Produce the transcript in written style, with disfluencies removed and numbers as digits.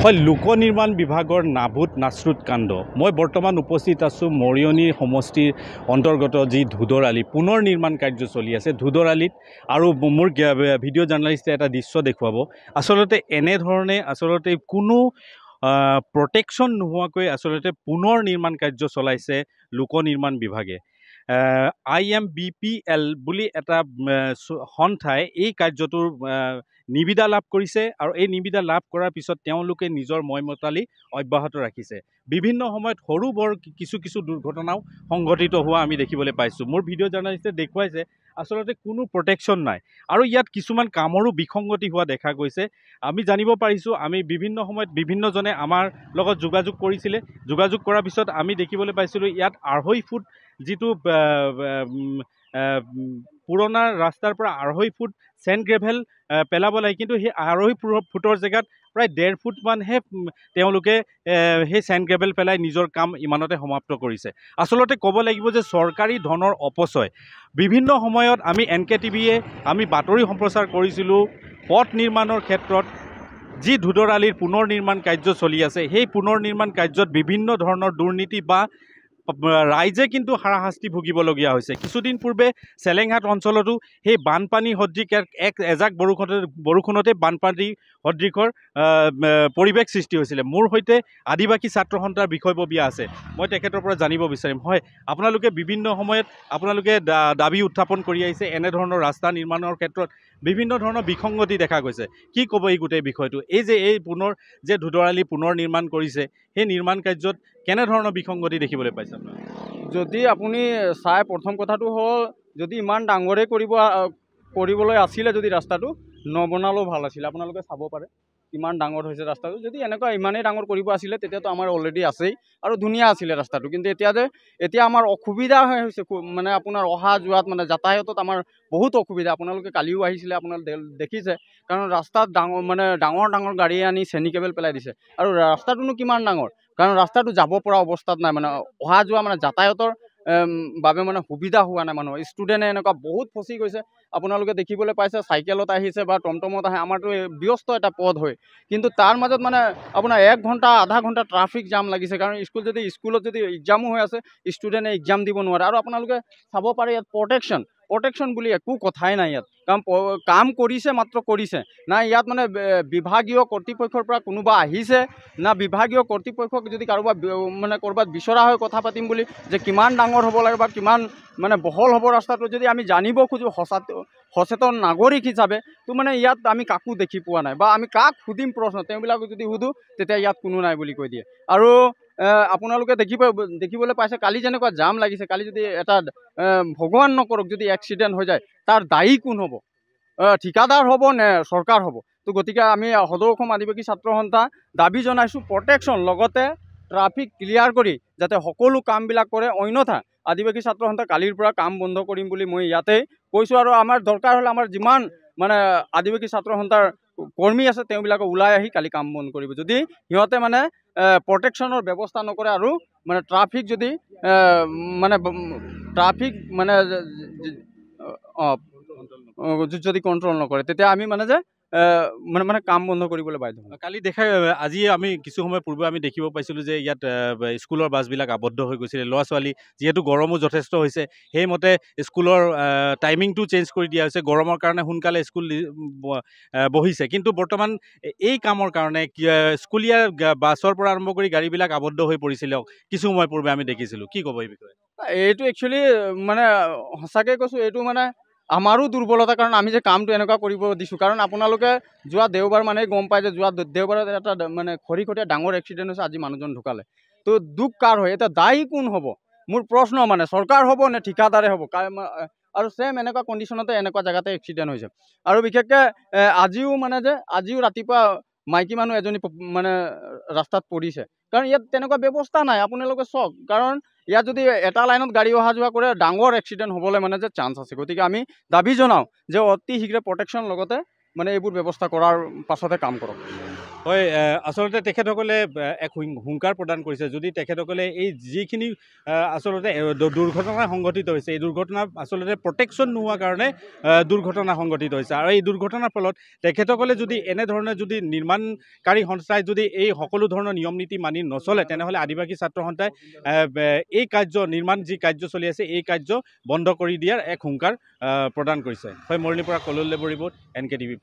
হয় লোক নিৰ্মাণ বিভাগৰ নাভুত নাচৰুত কাণ্ড মই বৰ্তমান উপস্থিত আছোঁ মৰিয়নি সমষ্টিৰ অন্তৰ্গত যি ধুদৰালি পুনৰ নিৰ্মাণ কাৰ্য চলি আছে ধুদৰালিত আৰু মোৰ ভিডিঅ' জাৰ্নালিষ্টে এটা দৃশ্য দেখুৱাব আসলতে এনেধৰণে আসলতে কোনো প্ৰটেকশ্যন নোহোৱাকৈ আসলতে পুনৰ নিৰ্মাণ কাৰ্য চলাইছে লোক নিৰ্মাণ বিভাগে IMBPL বুলি এটা সন্থাই এই কাৰ্যটোৰ নিবিদা লাভ কৰিছে আৰু এই নিবিদা লাভ কৰাৰ পিছত তেওঁলোকে নিজৰ ময়মতালি অব্যাহত ৰাখিছে বিভিন্ন সময়ত সৰু বৰ কিছু দুৰ্ঘটনাও সংঘটিত হোৱা আমি দেখিবলৈ পাইছোঁ মোৰ ভিডিঅ' জাৰ্নালিষ্টে দেখুৱাইছে আসলতে কোনো প্ৰটেকশ্যন নাই আৰু ইয়াত কিছুমান কামৰো বিসংগতি হোৱা দেখা গৈছে আমি জানিব পাৰিছোঁ আমি বিভিন্ন সময়ত বিভিন্নজনে আমাৰ লগত যোগাযোগ কৰিছিলে যোগাযোগ কৰাৰ পিছত আমি দেখিবলৈ পাইছিলোঁ ইয়াত 2.5 ফুট যিটো পুৰণা ৰাস্তাৰ পৰা 2.5 ফুট চেণ্ড গ্ৰেভেল পেলাব লাগে কিন্তু সেই 2.5 ফুটৰ জেগাত প্ৰায় 1.5 ফুটমানহে তেওঁলোকে সেই চেণ্ড গ্ৰেভেল পেলাই নিজৰ কাম ইমানতে সমাপ্ত কৰিছে আসলতে ক'ব লাগিব যে চৰকাৰী ধনৰ অপচয় বিভিন্ন সময়ত আমি NKTVয়ে আমি বাতৰি সম্প্ৰচাৰ কৰিছিলোঁ পথ নিৰ্মাণৰ ক্ষেত্ৰত যি ধুদৰালিৰ পুনৰ নিৰ্মাণ কাৰ্য চলি আছে সেই পুনৰ নিৰ্মাণ কাৰ্যত বিভিন্ন ধৰণৰ দুৰ্নীতি বা ৰাইজে কিন্তু হাৰাশাস্তি ভুগিবলগীয়া হৈছে কিছুদিন পূৰ্বে চেলেংহাট অঞ্চলতো সেই বানপানী সদৃশ এজাক বৰষুণতে বানপানী সদৃশৰ পৰিৱেশ সৃষ্টি হৈছিলে মোৰ সৈতে আদিবাসী ছাত্ৰ সন্থাৰ বিষয়ববীয়া আছে মই তেখেতৰ পৰা জানিব বিচাৰিম হয় আপোনালোকে বিভিন্ন সময়ত আপোনালোকে দাবী উত্থাপন কৰি আহিছে এনেধৰণৰ ৰাস্তা নিৰ্মাণৰ ক্ষেত্ৰত বিভিন্ন ধৰণৰ বিসংগতি দেখা গৈছে কি ক'ব এই গোটেই বিষয়টো এই যে এই পুনৰ যে ধুদৰালি পুনৰ নিৰ্মাণ কৰিছে সেই নিৰ্মাণ কাৰ্যত কেনেধৰণৰ বিসংগতি দেখিবলৈ পাইছে যদি আপুনি চাই প্ৰথম কথাটো হ'ল যদি ইমান ডাঙৰে কৰিবলৈ আছিলে যদি ৰাস্তাটো নবনালেও ভাল আছিলে আপোনালোকে চাব পাৰে ইমান ডাঙৰ হৈছে ৰাস্তাটো যদি এনেকুৱা ইমানেই ডাঙৰ কৰিব আছিলে তেতিয়াতো আমাৰ অলৰেডি আছেই আৰু ধুনীয়া আছিলে ৰাস্তাটো কিন্তু এতিয়া আমাৰ অসুবিধা হৈছে মানে আপোনাৰ অহা যোৱাত মানে যাতায়াতত আমাৰ বহুত অসুবিধা আপোনালোকে কালিও আহিছিলে আপোনালোকে দেখিছে কাৰণ ৰাস্তাত ডাঙৰ গাড়ী আনি চেনি কেবল পেলাই দিছে আৰু ৰাস্তাটোনো কিমান ডাঙৰ কাৰণ ৰাস্তাটো যাব পৰা অৱস্থাত নাই মানে অহা যোৱা মানে যাতায়াতৰ বাবে মানে সুবিধা হোৱা নাই মানুহৰ ষ্টুডেণ্টে এনেকুৱা বহুত ফচি গৈছে আপোনালোকে দেখিবলৈ পাইছে চাইকেলত আহিছে বা টমটমত আহে আমাৰতো ব্যস্ত এটা পথ হয় কিন্তু তাৰ মাজত মানে আপোনাৰ 1 ঘণ্টা আধা ঘণ্টা ট্ৰাফিক জাম লাগিছে কাৰণ স্কুলত যদি এক্সামো হৈ আছে ষ্টুডেণ্টে এক্সাম দিব নোৱাৰে আৰু আপোনালোকে চাব পাৰে ইয়াত প্ৰটেকশ্যন বুলি একো কথাই নাই ইয়াত কাৰণ কাম কৰিছে মাত্ৰ কৰিছে না ইয়াত মানে বিভাগীয় কৰ্তৃপক্ষৰ পৰা কোনোবা আহিছে না বিভাগীয় কৰ্তৃপক্ষক যদি ক'ৰবাত বিচৰা হয় কথা পাতিম বুলি যে কিমান ডাঙৰ হ'ব লাগে বা কিমান মানে বহল হ'ব ৰাস্তাটো যদি আমি জানিব খোজোঁ সচেতন নাগৰিক হিচাপে তো মানে ইয়াত আমি কাকো দেখি পোৱা নাই বা আমি কাক সুধিম প্ৰশ্ন তেওঁবিলাকক যদি সুধোঁ তেতিয়া ইয়াত কোনো নাই বুলি কৈ দিয়ে আৰু আপোনালোকে দেখিবলৈ পাইছে কালি যেনেকুৱা জাম লাগিছে কালি যদি এটা ভগৱান নকৰক যদি এক্সিডেণ্ট হৈ যায় তাৰ দায়ী কোন হ'ব ঠিকাদাৰ হ'ব নে চৰকাৰ হ'ব তো গতিকে আমি সদৌ অসম আদিবাসী ছাত্ৰ সন্থা দাবী জনাইছোঁ প্ৰটেকশ্যন লগতে ট্ৰাফিক ক্লিয়াৰ কৰি যাতে সকলো কামবিলাক কৰে অন্যথা আদিবাসী ছাত্ৰ সন্থা কালিৰ পৰা কাম বন্ধ কৰিম বুলি মই ইয়াতেই কৈছোঁ আৰু আমাৰ দৰকাৰ হ'লে আমাৰ যিমান মানে আদিবাসী ছাত্ৰ সন্থাৰ কৰ্মী আছে তেওঁবিলাকে ওলাই আহি কালি কাম বন্ধ কৰিব যদি সিহঁতে মানে প্ৰটেকশ্যনৰ ব্যৱস্থা নকৰে আৰু মানে ট্ৰাফিক যদি কণ্ট্ৰল নকৰে তেতিয়া আমি মানে কাম বন্ধ কৰিবলৈ বাধ্য কালি আজি আমি কিছু সময় পূৰ্বে আমি দেখিব পাইছিলোঁ যে ইয়াত স্কুলৰ বাছবিলাক আবদ্ধ হৈ গৈছিলে ল'ৰা ছোৱালী যিহেতু গৰমো যথেষ্ট হৈছে সেইমতে স্কুলৰ টাইমিংটো চেঞ্জ কৰি দিয়া হৈছে গৰমৰ কাৰণে সোনকালে স্কুল বহিছে কিন্তু বৰ্তমান এই কামৰ কাৰণে স্কুলীয়া বাছৰ পৰা আৰম্ভ কৰি গাড়ীবিলাক আবদ্ধ হৈ পৰিছিলে কিছু সময় পূৰ্বে আমি দেখিছিলোঁ কি ক'ব এই বিষয়ে এইটো একচুৱেলি মানে সঁচাকৈ কৈছোঁ এইটো মানে আমাৰো দুৰ্বলতা কাৰণ আমি যে কামটো এনেকুৱা কৰিব দিছোঁ কাৰণ আপোনালোকে যোৱা দেওবাৰ মানে গম পায় যে যোৱা দেওবাৰত এটা মানে খৰিখটীয়া ডাঙৰ এক্সিডেণ্ট হৈছে আজি মানুহজন ঢুকালে তো দুখ কাৰ হয় এতিয়া দায়ী কোন হ'ব মোৰ প্ৰশ্ন মানে চৰকাৰ হ'ব নে ঠিকাদাৰে হ'ব আৰু ছেম এনেকুৱা কণ্ডিশ্যনতে এনেকুৱা জেগাতে এক্সিডেণ্ট হৈছে আৰু বিশেষকৈ আজিও ৰাতিপুৱা মাইকী মানুহ এজনী মানে ৰাস্তাত পৰিছে কাৰণ ইয়াত তেনেকুৱা ব্যৱস্থা নাই আপোনালোকে চাওক কাৰণ ইয়াত যদি এটা লাইনত গাড়ী অহা যোৱা কৰে ডাঙৰ এক্সিডেণ্ট হ'বলৈ মানে যে চান্স আছে গতিকে আমি দাবী জনাওঁ যে অতি শীঘ্ৰে প্ৰটেকশ্যন লগতে মানে এইবোৰ ব্যৱস্থা কৰাৰ পাছতে কাম কৰক হয়, আচলতে তেখেতসকলে এক হুংকাৰ প্ৰদান কৰিছে। যদি তেখেতসকলে এই যিখিনি আচলতে দুৰ্ঘটনা সংঘটিত হৈছে, এই দুৰ্ঘটনা আচলতে প্ৰটেকশ্যন নোহোৱাৰ কাৰণে দুৰ্ঘটনা সংঘটিত হৈছে। আৰু এই দুৰ্ঘটনাৰ ফলত তেখেতসকলে যদি এনেধৰণে যদি নিৰ্মাণকাৰী সংস্থাই যদি এই সকলো ধৰণৰ নিয়ম নীতি মানি নচলে, তেনেহ'লে আদিবাসী ছাত্ৰ সন্থাই এই নিৰ্মাণ যি কাৰ্য চলি আছে, এই কাৰ্য বন্ধ কৰি দিয়াৰ এক হুংকাৰ প্ৰদান কৰিছে। হয়, মৰিনীৰ পৰা কলল লেবুৰ ৰিপৰ্ট, NKTV+।